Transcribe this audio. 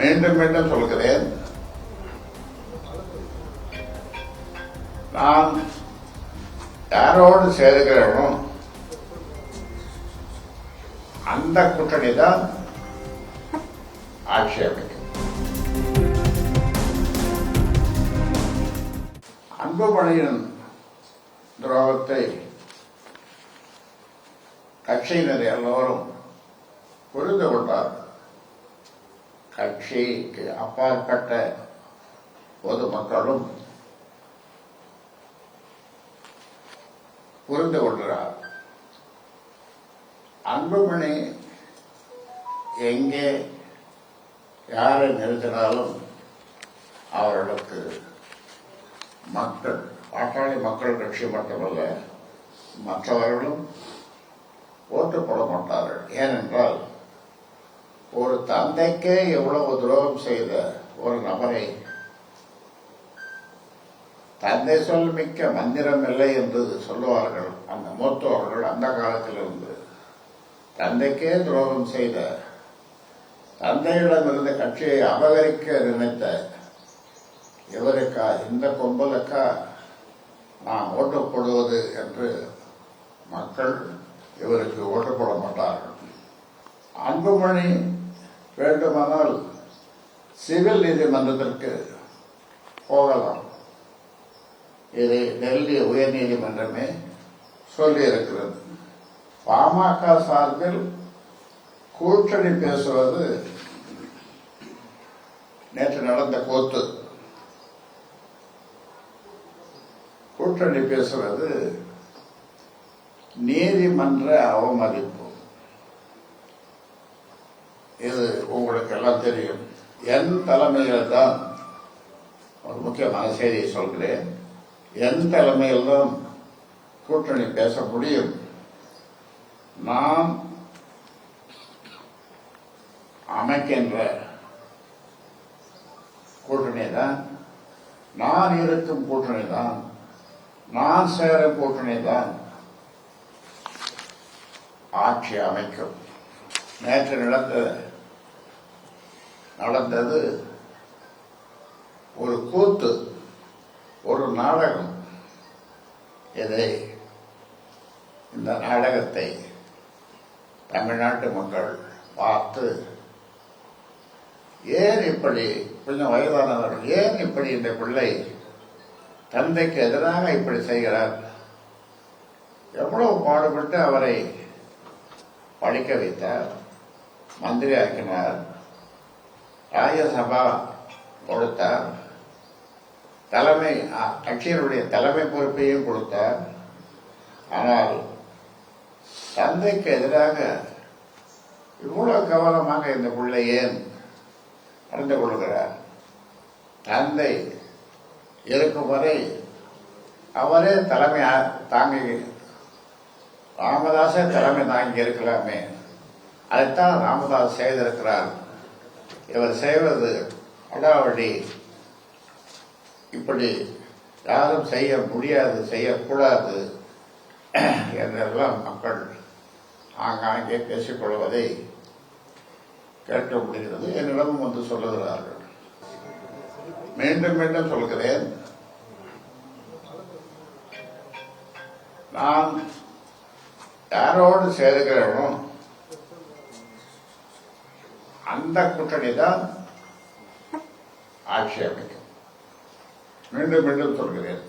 மீண்டும் மீண்டும் சொல்கிறேன், நான் யாரோடு சேருகிறேனோ அந்த கூட்டணி தான் ஆட்சி அமைக்கும். அன்புமணியின் துரோகத்தை கட்சியினர் எல்லோரும் புரிந்து கொண்டார். கட்சிக்கு அப்பாற்பட்ட பொதுமக்களும் புரிந்து கொள்கிறார். அன்புமணி எங்கே யாரை நிறுத்தினாலும் அவர்களுக்கு மக்கள், பாட்டாளி மக்கள் கட்சி மட்டுமல்ல மற்றவர்களும் ஓட்டு போட மாட்டார்கள். ஏனென்றால் ஒரு தந்தைக்கே எவ்வளவு துரோகம் செய்த ஒரு நபரை தந்தை சொல் மிக்க மந்திரம் இல்லை என்று சொல்லுவார்கள் அந்த மூத்தவர்கள். அந்த காலத்திலிருந்து தந்தைக்கே துரோகம் செய்த, தந்தையிடம் இருந்த கட்சியை அபகரிக்க நினைத்த இவருக்கா, இந்த கும்பலுக்கா நான் ஓட்டு போடுவது என்று மக்கள் இவருக்கு ஓட்டு போட மாட்டார்கள். அன்புமணி வேண்டுமானால் சிவில் நீதிமன்றத்திற்கு போகலாம். இது டெல்லி உயர்நீதிமன்றமே சொல்லியிருக்கிறது. பாமக சார்பில் கூட்டணி பேசுவது நேற்று நடந்த கூத்து. கூட்டணி பேசுவது நீதிமன்ற அவமதிப்பு. இது உங்களுக்கு எல்லாம் தெரியும். என் தலைமையில் தான், ஒரு முக்கியமான செய்தியை சொல்கிறேன், என் தலைமையில் தான் கூட்டணி பேச முடியும். நான் அமைக்கின்ற கூட்டணி தான், நான் இருக்கும் கூட்டணி தான், நான் சேரும் கூட்டணி தான் ஆட்சி அமைக்கும். நேற்று நடந்தது ஒரு கூத்து, ஒரு நாடகம். இந்த நாடகத்தை தமிழ்நாட்டு மக்கள் பார்த்து, ஏன் இப்படி, கொஞ்சம் வயதானவர்கள், ஏன் இப்படி இந்த பிள்ளை தந்தைக்கு எதிராக இப்படி செய்கிறார், எவ்வளவு பாடுபட்டு அவரை படிக்க வைத்தார், மந்திரி ஆக்கினார், ராஜ்யசபா கொடுத்தார், தலைமை கட்சியினுடைய தலைமை பொறுப்பையும் கொடுத்தார். ஆனால் தந்தைக்கு எதிராக இவ்வளவு கவனமாக இந்த பிள்ளை ஏன் நடந்து கொள்கிறார்? தந்தை இருக்கும் வரை அவரே தலைமை தாங்கி, ராமதாசே தலைமை தாங்கி இருக்கலாமே. அதைத்தான் ராமதாஸ் செய்திருக்கிறார். இவர் செய்வது அடாவடி. இப்படி யாரும் செய்ய முடியாது, செய்யக்கூடாது என்றெல்லாம் மக்கள் ஆங்காங்கே பேசிக்கொள்வதை கேட்க முடிகிறது. என்னிடமும் வந்து சொல்லுகிறார்கள். மீண்டும் மீண்டும் சொல்கிறேன், நான் யாரோடு சேருகிறேனோ அந்த கூட்டணி தான் ஆட்சி அமைக்கும். மீண்டும் மீண்டும் சொல்கிறேன்.